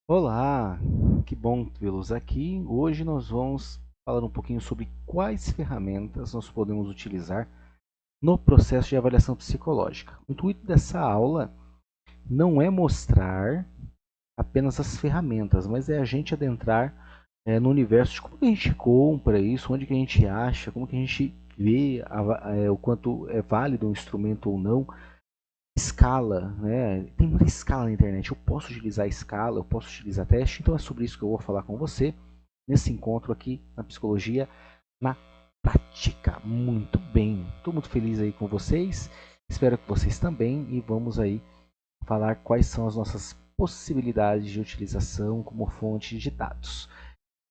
Olá, que bom vê-los aqui. Hoje nós vamos falar um pouquinho sobre quais ferramentas nós podemos utilizar no processo de avaliação psicológica. O intuito dessa aula não é mostrar apenas as ferramentas, mas é a gente adentrar no universo de como que a gente compra isso, onde que a gente acha, como que a gente vê o quanto é válido um instrumento ou não. Escala, né? Tem muita escala na internet. Eu posso utilizar escala, eu posso utilizar teste, então é sobre isso que eu vou falar com você nesse encontro aqui na psicologia na prática. Muito bem, estou muito feliz aí com vocês, espero que vocês também e vamos aí falar quais são as nossas possibilidades de utilização como fonte de dados.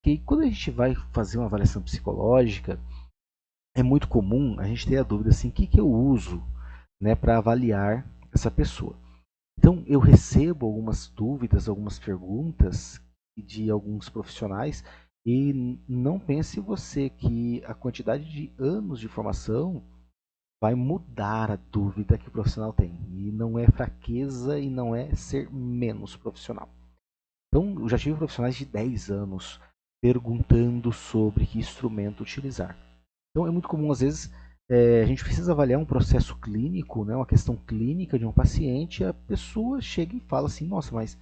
E quando a gente vai fazer uma avaliação psicológica, é muito comum a gente ter a dúvida assim, o que eu uso, né, para avaliar essa pessoa. Então, eu recebo algumas dúvidas, algumas perguntas de alguns profissionais e não pense você que a quantidade de anos de formação vai mudar a dúvida que o profissional tem. E não é fraqueza e não é ser menos profissional. Então, eu já tive profissionais de 10 anos perguntando sobre que instrumento utilizar. Então, é muito comum, às vezes, a gente precisa avaliar um processo clínico, né, uma questão clínica de um paciente, e a pessoa chega e fala assim, nossa, mas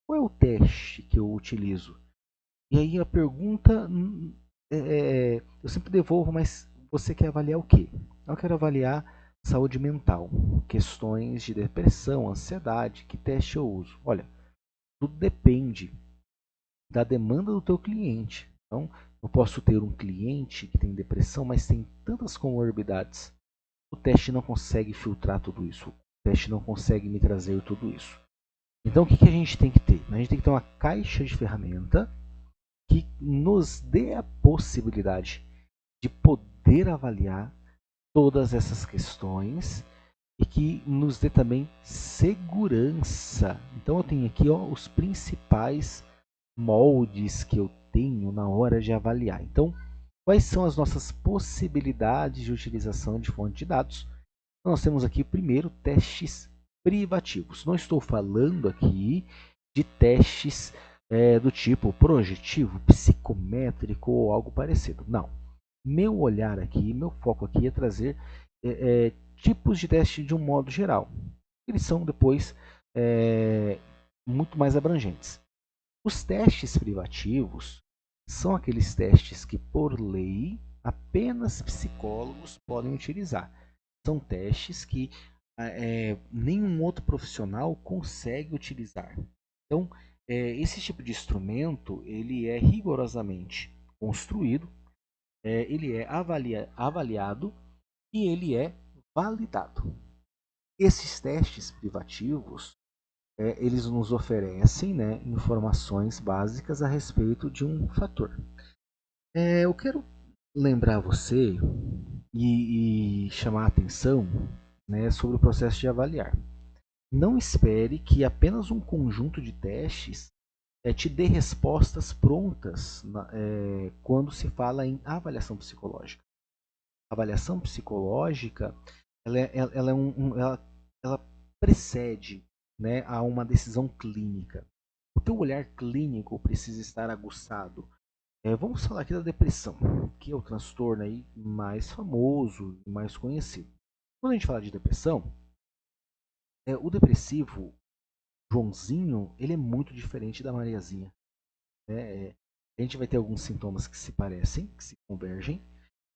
qual é o teste que eu utilizo? E aí a pergunta, eu sempre devolvo, mas você quer avaliar o quê? Eu quero avaliar saúde mental, questões de depressão, ansiedade, que teste eu uso? Olha, tudo depende da demanda do teu cliente. Então, eu posso ter um cliente que tem depressão, mas tem tantas comorbidades. O teste não consegue filtrar tudo isso. O teste não consegue me trazer tudo isso. Então, o que a gente tem que ter? A gente tem que ter uma caixa de ferramenta que nos dê a possibilidade de poder avaliar todas essas questões e que nos dê também segurança. Então, eu tenho aqui os principais moldes que eu tenho na hora de avaliar. Então, quais são as nossas possibilidades de utilização de fonte de dados? Nós temos aqui primeiro testes privativos. Não estou falando aqui de testes do tipo projetivo, psicométrico ou algo parecido. Não. Meu olhar aqui, meu foco aqui é trazer tipos de teste de um modo geral. Eles são depois muito mais abrangentes. Os testes privativos são aqueles testes que, por lei, apenas psicólogos podem utilizar. São testes que nenhum outro profissional consegue utilizar. Então, esse tipo de instrumento ele é rigorosamente construído, ele é avaliado e ele é validado. Esses testes privativos eles nos oferecem, né, informações básicas a respeito de um fator. Eu quero lembrar você e chamar a atenção, né, sobre o processo de avaliar. Não espere que apenas um conjunto de testes te dê respostas prontas quando se fala em avaliação psicológica. A avaliação psicológica ela precede, né, a uma decisão clínica. O teu olhar clínico precisa estar aguçado. Vamos falar aqui da depressão, que é o transtorno aí mais famoso e mais conhecido. Quando a gente fala de depressão, o depressivo, Joãozinho, ele é muito diferente da Mariazinha. Né? A gente vai ter alguns sintomas que se parecem, que se convergem,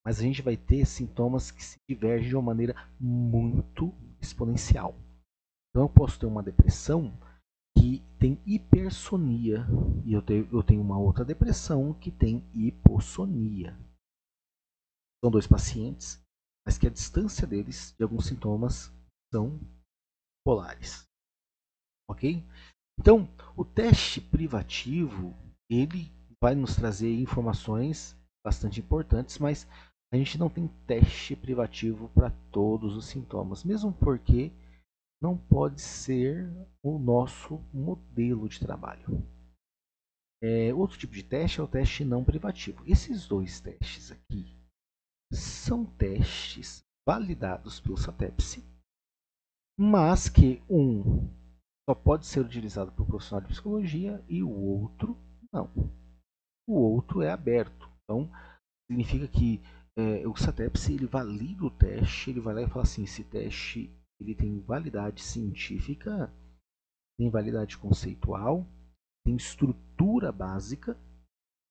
mas a gente vai ter sintomas que se divergem de uma maneira muito exponencial. Então eu posso ter uma depressão que tem hipersonia e eu tenho uma outra depressão que tem hipossonia. São dois pacientes, mas que a distância deles de alguns sintomas são polares, ok? Então, o teste privativo ele vai nos trazer informações bastante importantes, mas a gente não tem teste privativo para todos os sintomas, mesmo porque não pode ser o nosso modelo de trabalho. Outro tipo de teste é o teste não privativo. Esses dois testes aqui são testes validados pelo SATEPSE, mas que um só pode ser utilizado por profissional de psicologia e o outro não. O outro é aberto. Então, significa que o SATEPS ele valida o teste, ele vai lá e fala assim, esse teste ele tem validade científica, tem validade conceitual, tem estrutura básica,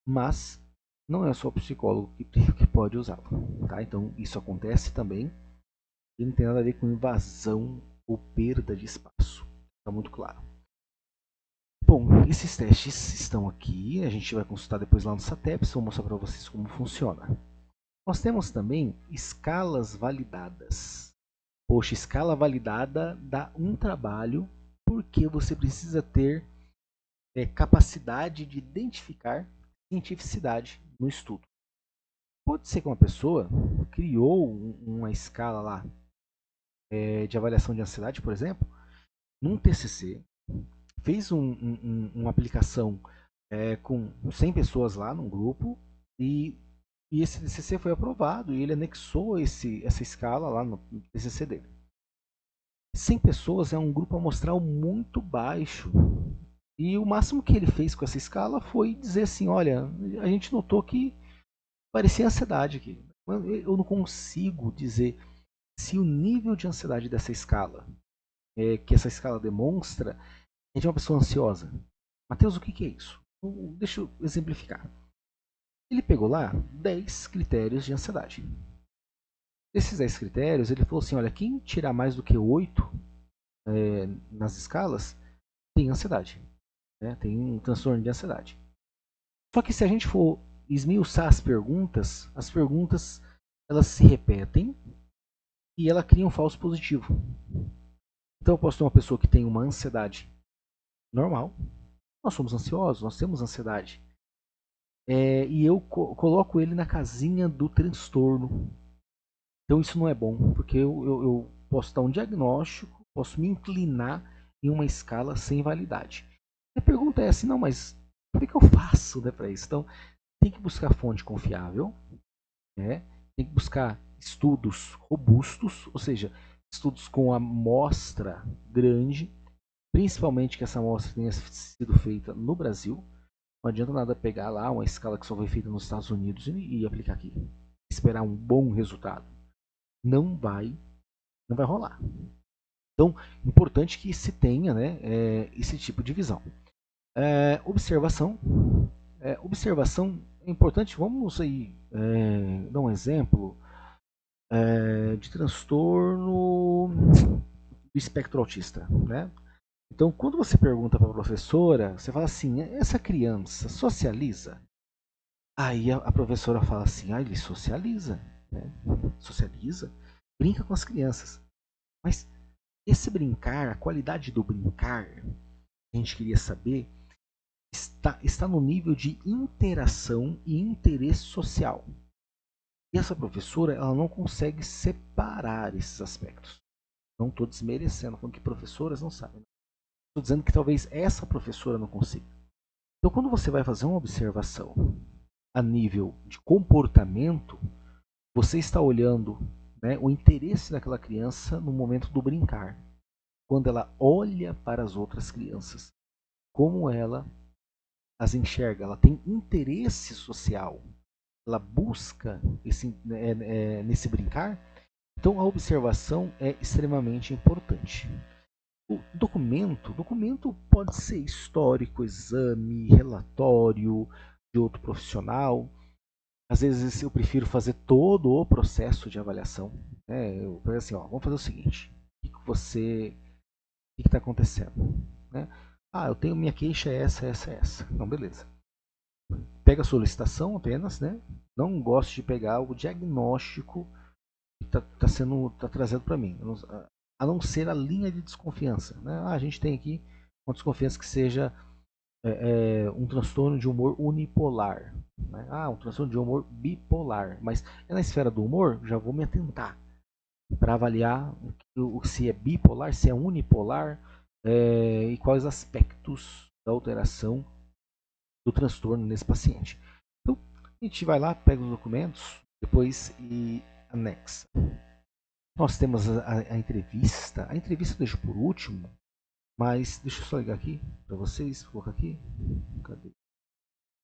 mas não é só o psicólogo que pode usá-lo. Tá? Então, isso acontece também e não tem nada a ver com invasão ou perda de espaço. Está muito claro. Bom, esses testes estão aqui, a gente vai consultar depois lá no SATEPS, vou mostrar para vocês como funciona. Nós temos também escalas validadas. Poxa, escala validada dá um trabalho porque você precisa ter capacidade de identificar cientificidade no estudo. Pode ser que uma pessoa criou uma escala lá de avaliação de ansiedade, por exemplo, num TCC, fez uma aplicação com 100 pessoas lá num grupo e esse TCC foi aprovado e ele anexou essa escala lá no TCC dele. 100 pessoas é um grupo amostral muito baixo. E o máximo que ele fez com essa escala foi dizer assim, olha, a gente notou que parecia ansiedade aqui. Eu não consigo dizer se o nível de ansiedade dessa escala, que essa escala demonstra, é de uma pessoa ansiosa. Mateus, o que é isso? Deixa eu exemplificar. Ele pegou lá 10 critérios de ansiedade. Desses 10 critérios, ele falou assim, olha, quem tirar mais do que 8 nas escalas, tem ansiedade. Né? Tem um transtorno de ansiedade. Só que se a gente for esmiuçar as perguntas elas se repetem e ela cria um falso positivo. Então eu posso ter uma pessoa que tem uma ansiedade normal, nós somos ansiosos, nós temos ansiedade, e eu coloco ele na casinha do transtorno. Então isso não é bom, porque eu posso dar um diagnóstico, posso me inclinar em uma escala sem validade. A pergunta é assim, não, mas o que eu faço, né, para isso? Então, tem que buscar fonte confiável, né? Tem que buscar estudos robustos, ou seja, estudos com amostra grande, principalmente que essa amostra tenha sido feita no Brasil. Não adianta nada pegar lá uma escala que só foi feita nos Estados Unidos e aplicar aqui. Esperar um bom resultado. Não vai rolar. Então, importante que se tenha, né, esse tipo de visão. Observação. Observação é importante. Vamos aí dar um exemplo de transtorno do espectro autista, né? Então, quando você pergunta para a professora, você fala assim: essa criança socializa? Aí a professora fala assim: ele socializa, né? Socializa, brinca com as crianças. Mas esse brincar, a qualidade do brincar, a gente queria saber, está no nível de interação e interesse social. E essa professora, ela não consegue separar esses aspectos. Não estou desmerecendo, falando que professoras não sabem. Estou dizendo que talvez essa professora não consiga. Então, quando você vai fazer uma observação a nível de comportamento, você está olhando, né, o interesse daquela criança no momento do brincar. Quando ela olha para as outras crianças, como ela as enxerga, ela tem interesse social, ela busca nesse brincar. Então a observação é extremamente importante. O documento pode ser histórico, exame, relatório de outro profissional. Às vezes eu prefiro fazer todo o processo de avaliação. Eu falei assim, vamos fazer o seguinte: o que está acontecendo? Né? Eu tenho minha queixa é essa, essa, essa. Então, beleza. Pega a solicitação apenas, né? Não gosto de pegar o diagnóstico que está trazendo para mim, a não ser a linha de desconfiança. Né? A gente tem aqui uma desconfiança que seja um transtorno de humor unipolar. Né? Um transtorno de humor bipolar. Mas na esfera do humor, já vou me atentar para avaliar se é bipolar, se é unipolar e quais aspectos da alteração do transtorno nesse paciente. Então, a gente vai lá, pega os documentos, depois e anexa. Nós temos a entrevista. A entrevista eu deixo por último, Mas deixa eu só ligar aqui para vocês, vou colocar aqui. Cadê?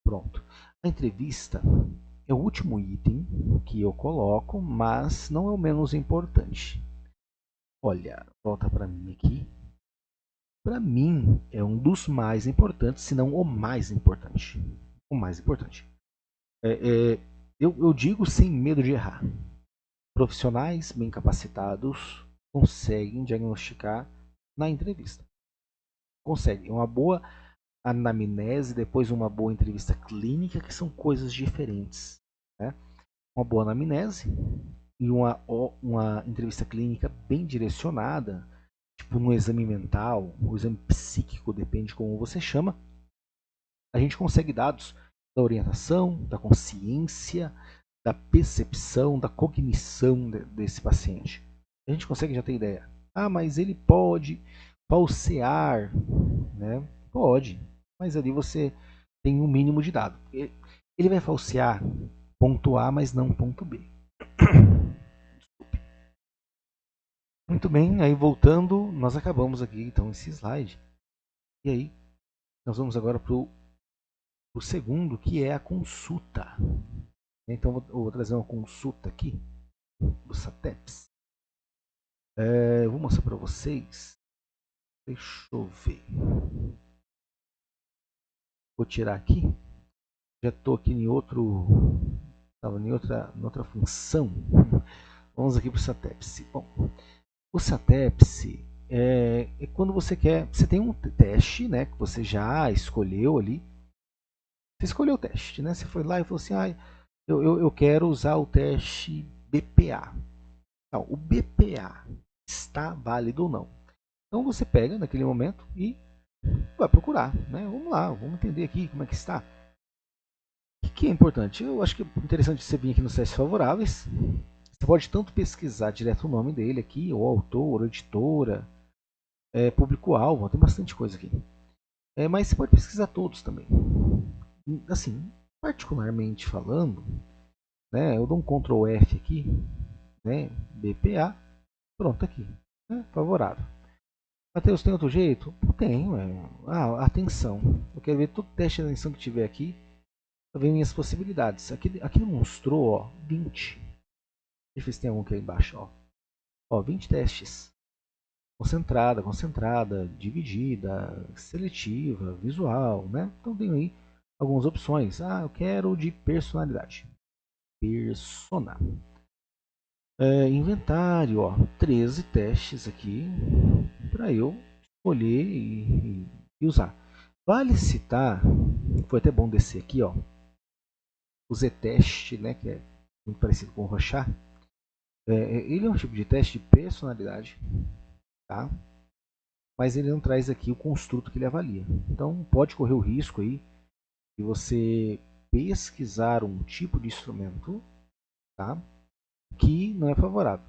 Pronto. A entrevista é o último item que eu coloco, mas não é o menos importante. Olha, volta para mim aqui. Para mim é um dos mais importantes, se não o mais importante. O mais importante. Eu digo sem medo de errar. Profissionais bem capacitados conseguem diagnosticar na entrevista. Conseguem. Uma boa anamnese, depois uma boa entrevista clínica, que são coisas diferentes. Né? Uma boa anamnese e uma entrevista clínica bem direcionada, tipo no exame mental, o exame psíquico, depende de como você chama, a gente consegue dados da orientação, da consciência, da percepção, da cognição desse paciente. A gente consegue já ter ideia. Ah, mas ele pode falsear, né? Pode, mas ali você tem um mínimo de dado. Ele vai falsear ponto A, mas não ponto B. Muito bem, aí voltando, nós acabamos aqui então esse slide. E aí, nós vamos agora para o segundo, que é a consulta. Então, eu vou trazer uma consulta aqui do SATEPS. Eu vou mostrar para vocês. Deixa eu ver. Vou tirar aqui. Já estou aqui em outro. Estava em outra função. Vamos aqui para o SATEPS. Bom, o SATEPS é quando você quer. Você tem um teste, né? Que você já escolheu ali. Você escolheu o teste, né? Você foi lá e falou assim: eu quero usar o teste BPA. Não, o BPA está válido ou não. Então você pega naquele momento e vai procurar, né? Vamos lá, vamos entender aqui como é que está. O que é importante? Eu acho que é interessante você vir aqui nos testes favoráveis. Você pode tanto pesquisar direto o nome dele aqui, ou autor, ou editora, público-alvo, tem bastante coisa aqui. Mas você pode pesquisar todos também. Assim, particularmente falando, né, eu dou um Ctrl F aqui, né, BPA, pronto aqui, né, favorável. Matheus, tem outro jeito? Tenho. Atenção. Eu quero ver todo teste de atenção que tiver aqui para ver minhas possibilidades. Aqui mostrou, ó, 20. Deixa eu ver se tem algum aqui embaixo. Ó, 20 testes. Concentrada, dividida, seletiva, visual, né? Então tem aí algumas opções. Eu quero de personalidade. Persona. Inventário, ó, 13 testes aqui para eu escolher e usar. Vale citar, foi até bom descer aqui, ó, o Z-teste, né, que é muito parecido com o Rorschach. Ele é um tipo de teste de personalidade, tá? Mas ele não traz aqui o construto que ele avalia. Então pode correr o risco aí de você pesquisar um tipo de instrumento, tá, que não é favorável.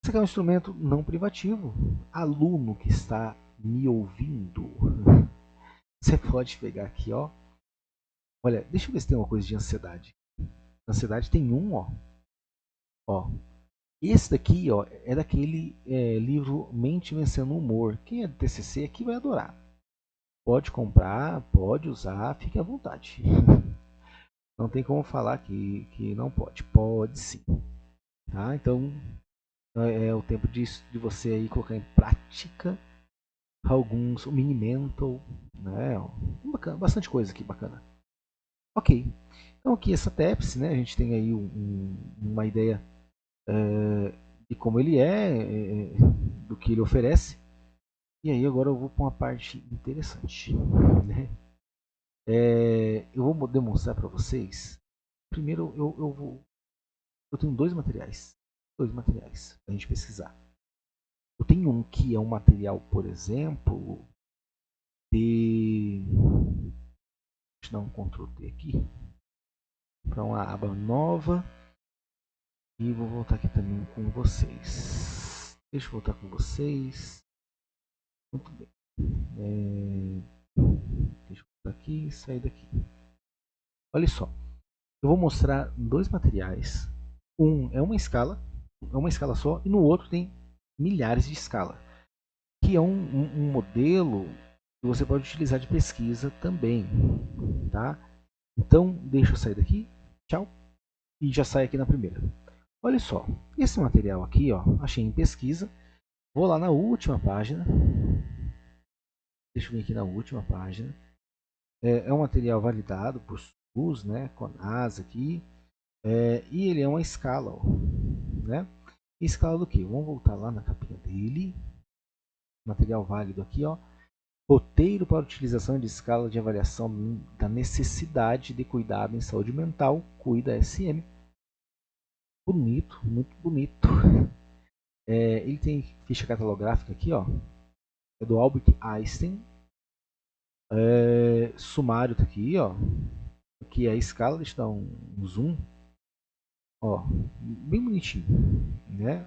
Esse aqui é um instrumento não privativo. Aluno que está me ouvindo, você pode pegar aqui, ó. Olha, deixa eu ver se tem uma coisa de ansiedade. Ansiedade tem um, ó. Esse daqui, ó, é daquele livro Mente Vencendo o Humor. Quem é do TCC aqui vai adorar. Pode comprar, pode usar, fique à vontade. Não tem como falar que não pode. Pode sim. Tá? Então, é o tempo de você aí colocar em prática alguns, o Minimental, né? Bacana, bastante coisa aqui bacana. Ok. Então aqui essa TEPS, né? A gente tem aí uma ideia de como ele do que ele oferece. E aí agora eu vou para uma parte interessante, né? Eu vou demonstrar para vocês. Primeiro eu tenho dois materiais para a gente pesquisar. Eu tenho um que é um material, por exemplo, deixa eu dar um Ctrl T aqui para uma aba nova e vou voltar aqui também com vocês. Deixa eu voltar com vocês. Muito bem. Deixa eu voltar aqui e sair daqui. Olha só, eu vou mostrar dois materiais. Um é uma escala só, e no outro tem milhares de escalas. que é um modelo que você pode utilizar de pesquisa também, tá? Então, deixa eu sair daqui, tchau, e já sai aqui na primeira. Olha só, esse material aqui, ó, achei em pesquisa, vou lá na última página, deixa eu vir aqui na última página, é um material validado por SUS, né, com a NASA aqui, e ele é uma escala, ó, né? Escala do que? Vamos voltar lá na capinha dele, material válido aqui, ó. Roteiro para utilização de escala de avaliação da necessidade de cuidado em saúde mental, Cuida SM. Bonito, muito bonito. Ele tem ficha catalográfica aqui, ó. É do Albert Einstein. Sumário tá aqui, ó. Aqui é a escala, deixa eu dar um zoom. Ó, bem bonitinho, né?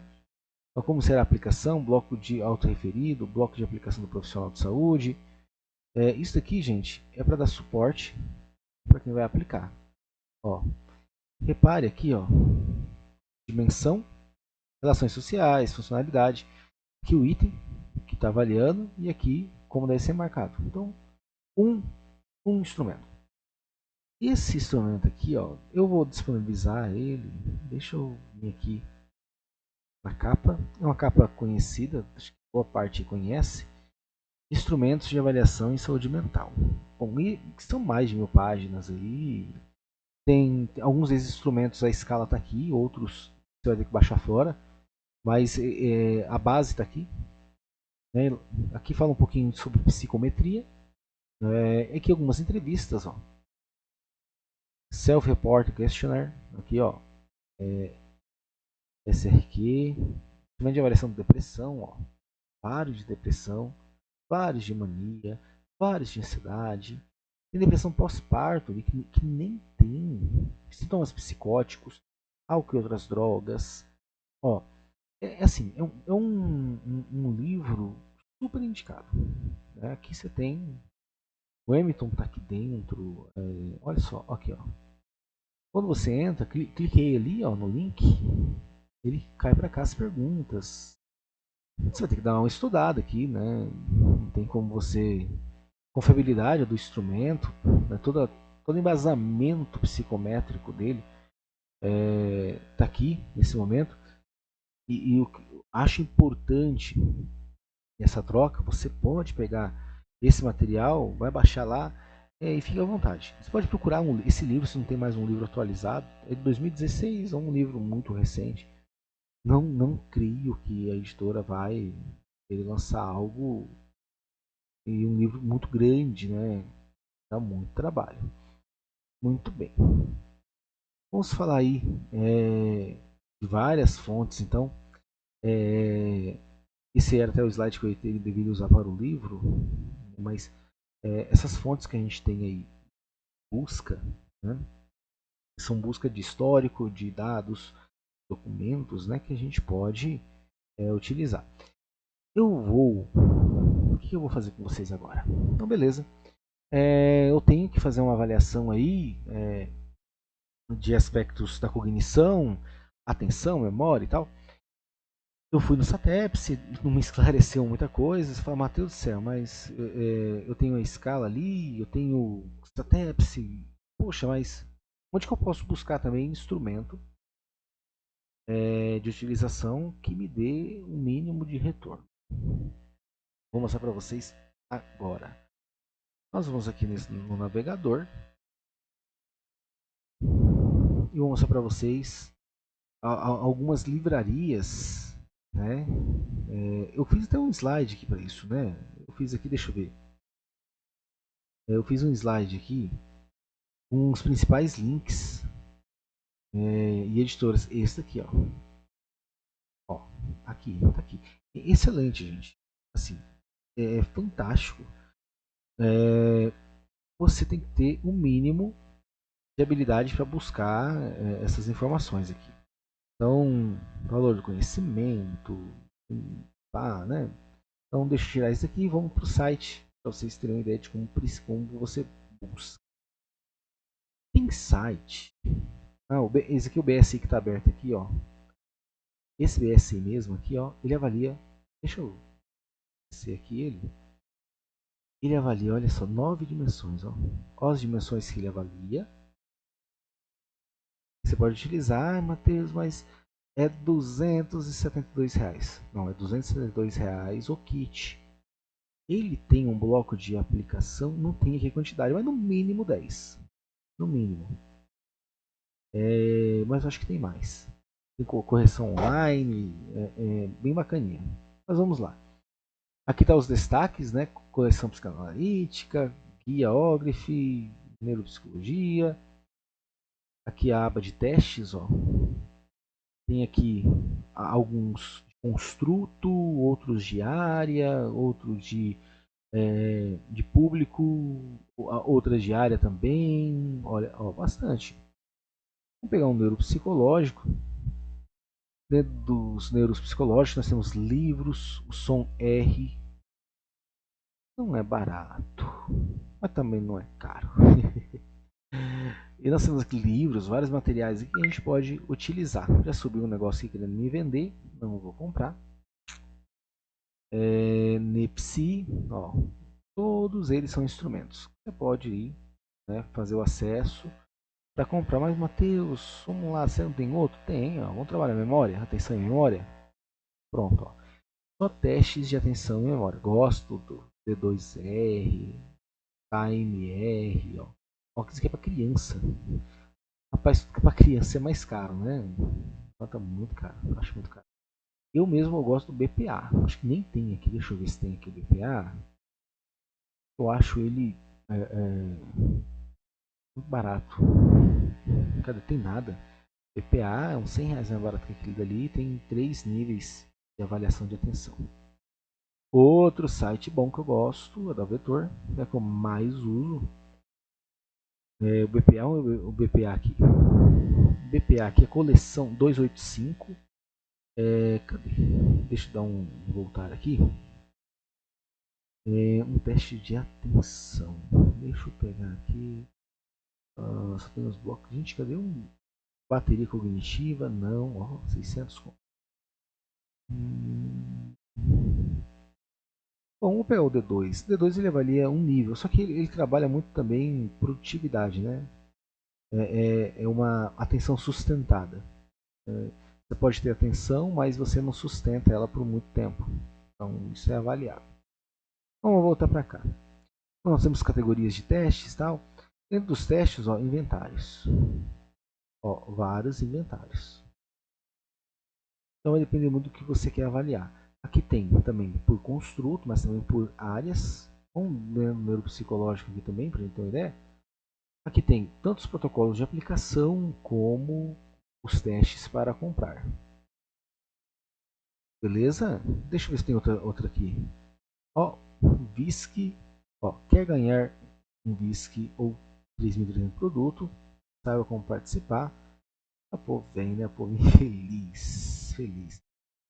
Então, como será a aplicação, bloco de autorreferido, bloco de aplicação do profissional de saúde. Isso aqui, gente, é para dar suporte para quem vai aplicar. Ó, repare aqui, ó, dimensão, relações sociais, funcionalidade. Aqui o item que está avaliando e aqui como deve ser marcado. Então, um instrumento. Esse instrumento aqui, ó, eu vou disponibilizar ele. Deixa eu vir aqui na capa. É uma capa conhecida, acho que boa parte conhece. Instrumentos de avaliação em saúde mental. Bom, e são mais de 1000 páginas aí. Tem alguns desses instrumentos, a escala está aqui, outros você vai ter que baixar fora. Mas a base está aqui. Né? Aqui fala um pouquinho sobre psicometria. Aqui algumas entrevistas. Ó. Self-Report Questionnaire. Aqui, ó. SRQ. Instrumento de avaliação de depressão. Ó. Vários de depressão. Vários de mania. Vários de ansiedade. Tem depressão pós-parto, que nem tem. Sintomas psicóticos. Álcool e outras drogas. Ó, assim, é um livro super indicado. Né? Aqui você tem. O Hamilton está aqui dentro. Olha só, aqui, ó. Quando você entra, clique ali, ó, no link. Ele cai para cá as perguntas. Você vai ter que dar uma estudada aqui, né? Não tem como você. Confiabilidade do instrumento, né? todo embasamento psicométrico dele está aqui nesse momento. E eu acho importante essa troca. Você pode pegar esse material, vai baixar lá e fica à vontade. Você pode procurar esse livro se não tem mais um livro atualizado. É de 2016, é um livro muito recente. Não creio que a editora vai querer lançar algo e um livro muito grande, né? Dá muito trabalho. Muito bem. Vamos falar aí de várias fontes, então. Esse era até o slide que eu deveria usar para o livro, mas essas fontes que a gente tem aí, busca, né, são busca de histórico, de dados, documentos, né, que a gente pode utilizar. O que eu vou fazer com vocês agora? Então, beleza. Eu tenho que fazer uma avaliação aí de aspectos da cognição, atenção, memória e tal. Eu fui no SATEPS, não me esclareceu muita coisa. Você fala, Matheus do céu, mas eu tenho a escala ali, eu tenho SATEPS. Poxa, mas onde que eu posso buscar também instrumento de utilização que me dê um mínimo de retorno? Vou mostrar para vocês agora. Nós vamos aqui no navegador e vou mostrar para vocês algumas livrarias, né? Eu fiz até um slide aqui para isso, né? Eu fiz aqui, deixa eu ver. Eu fiz um slide aqui com os principais links e editoras. Esse daqui, ó, aqui, tá aqui. Excelente, gente. Assim, é fantástico. Você tem que ter um mínimo de habilidade para buscar essas informações aqui. Então, valor do conhecimento, né? Então, deixa eu tirar isso aqui e vamos para o site para vocês terem uma ideia de como você busca. Tem site. Esse aqui é o BSI que está aberto aqui, ó. Esse BSI mesmo aqui, ó, ele avalia. Deixa eu Esse aqui, ele avalia, olha só, 9 dimensões. Ó as dimensões que ele avalia. Você pode utilizar, Matheus, mas é R$ 272. Não, é R$ 272 o kit. Ele tem um bloco de aplicação, não tem aqui a quantidade, mas no mínimo 10. No mínimo. Mas eu acho que tem mais. Tem correção online, bem bacaninha. Mas vamos lá. Aqui tá os destaques, né? Correção psicanalítica, guia OGRIF, neuropsicologia. Aqui a aba de testes, ó. Tem aqui alguns de construto, outros de área, outros de público, outras de área também. Olha, ó, bastante. Vamos pegar um neuropsicológico. Dentro dos neuropsicológicos nós temos livros, o som R. Não é barato, mas também não é caro. E nós temos aqui livros, vários materiais que a gente pode utilizar. Já subiu um negócio aqui querendo me vender, não vou comprar. Nepsi, ó, todos eles são instrumentos. Você pode ir, né, fazer o acesso para comprar. Mas Matheus, vamos lá, você não tem outro? Tem, ó, vamos trabalhar a memória, atenção em memória. Pronto, ó. Só testes de atenção em memória. Gosto do D2R, KMR, ó. Ó, isso aqui é para criança. Rapaz, para criança é mais caro, né? Tá muito caro, acho muito caro. Eu mesmo gosto do BPA. Acho que nem tem aqui. Deixa eu ver se tem aqui o BPA. Eu acho ele muito barato. Cadê? Tem nada. BPA é uns R$ 100 mais barato que aquele dali. Tem 3 níveis de avaliação de atenção. Outro site bom que eu gosto é da Vetor, é que eu mais uso. O BPA, o BPA aqui. O BPA aqui é coleção 285. Cadê? Deixa eu dar voltar aqui. Um teste de atenção. Deixa eu pegar aqui. Só tem os blocos. Gente, cadê bateria cognitiva? Não, ó, 600. Bom, vamos pegar o D2. O D2 ele avalia um nível, só que ele trabalha muito também em produtividade, né? É uma atenção sustentada. Você pode ter atenção, mas você não sustenta ela por muito tempo. Então, isso é avaliado. Então, vamos voltar para cá. Então, nós temos categorias de testes e tal. Dentro dos testes, ó, inventários. Ó, vários inventários. Então, vai depender muito do que você quer avaliar. Aqui tem também por construto, mas também por áreas. Vamos ver no neuropsicológico aqui também, para a gente ter uma ideia. Aqui tem tanto os protocolos de aplicação como os testes para comprar. Beleza? Deixa eu ver se tem outra aqui. Ó, VISC. Ó, quer ganhar um VISC ou 3.300 produto? Saiba como participar. A povo vem, né? A povo feliz. Feliz.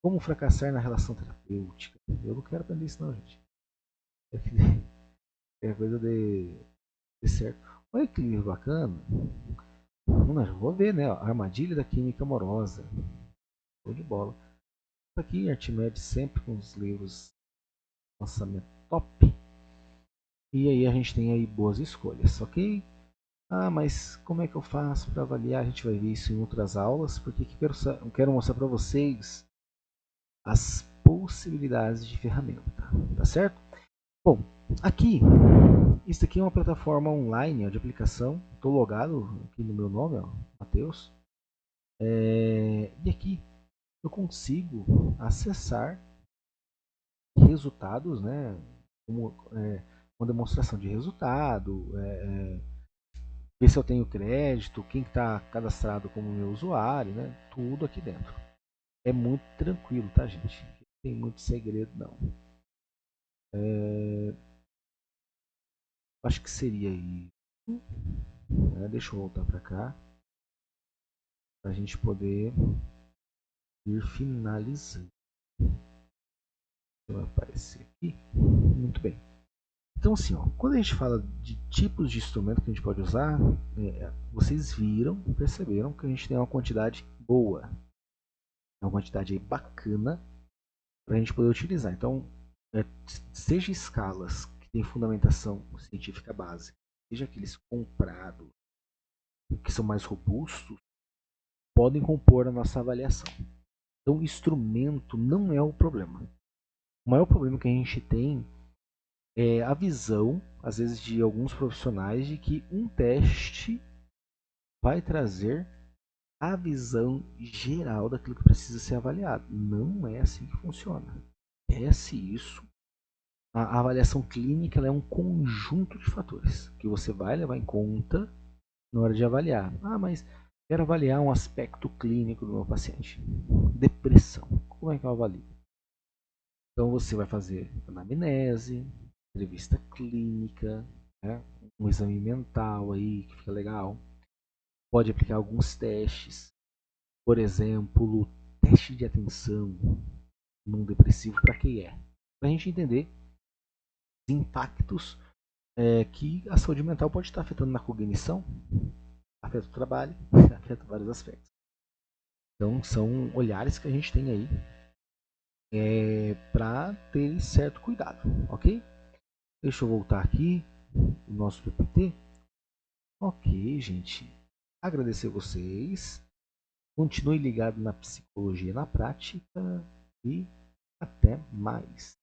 Como fracassar na relação terapêutica? Eu não quero aprender isso não, gente. É coisa de certo. Olha que livro bacana. Vou ver, né? A Armadilha da Química Amorosa. Show de bola. Aqui, Arquimedes sempre com os livros lançamento top. E aí a gente tem aí boas escolhas, ok? Mas como é que eu faço para avaliar? A gente vai ver isso em outras aulas, porque eu quero mostrar para vocês as possibilidades de ferramenta, tá certo? Bom, aqui, isso aqui é uma plataforma online ó, de aplicação. Estou logado aqui no meu nome, ó, Matheus. E aqui eu consigo acessar resultados, né? Como, uma demonstração de resultado, ver se eu tenho crédito, quem está cadastrado como meu usuário, né? Tudo aqui dentro. É muito tranquilo, tá, gente? Não tem muito segredo, não. Acho que seria isso. Deixa eu voltar para cá para a gente poder ir finalizando. Vai aparecer aqui. Muito bem. Então, assim, ó, quando a gente fala de tipos de instrumento que a gente pode usar, vocês viram, perceberam que a gente tem uma quantidade boa, uma quantidade aí bacana para a gente poder utilizar. Então, seja escalas que têm fundamentação científica básica, seja aqueles comprados que são mais robustos, podem compor a nossa avaliação. Então, instrumento não é o problema. O maior problema que a gente tem é a visão, às vezes, de alguns profissionais de que um teste vai trazer a visão geral daquilo que precisa ser avaliado. Não é assim que funciona. Esquece isso. A avaliação clínica ela é um conjunto de fatores que você vai levar em conta na hora de avaliar. Ah, mas quero avaliar um aspecto clínico do meu paciente. Depressão. Como é que eu avalio? Então você vai fazer anamnese, entrevista clínica, né? Um exame mental aí que fica legal. Pode aplicar alguns testes, por exemplo, teste de atenção num depressivo para quem é? Para a gente entender os impactos que a saúde mental pode estar afetando na cognição, afeta o trabalho, afeta vários aspectos. Então são olhares que a gente tem aí para ter certo cuidado, ok? Deixa eu voltar aqui o nosso PPT. Ok, gente. Agradecer vocês. Continue ligado na psicologia na prática e até mais.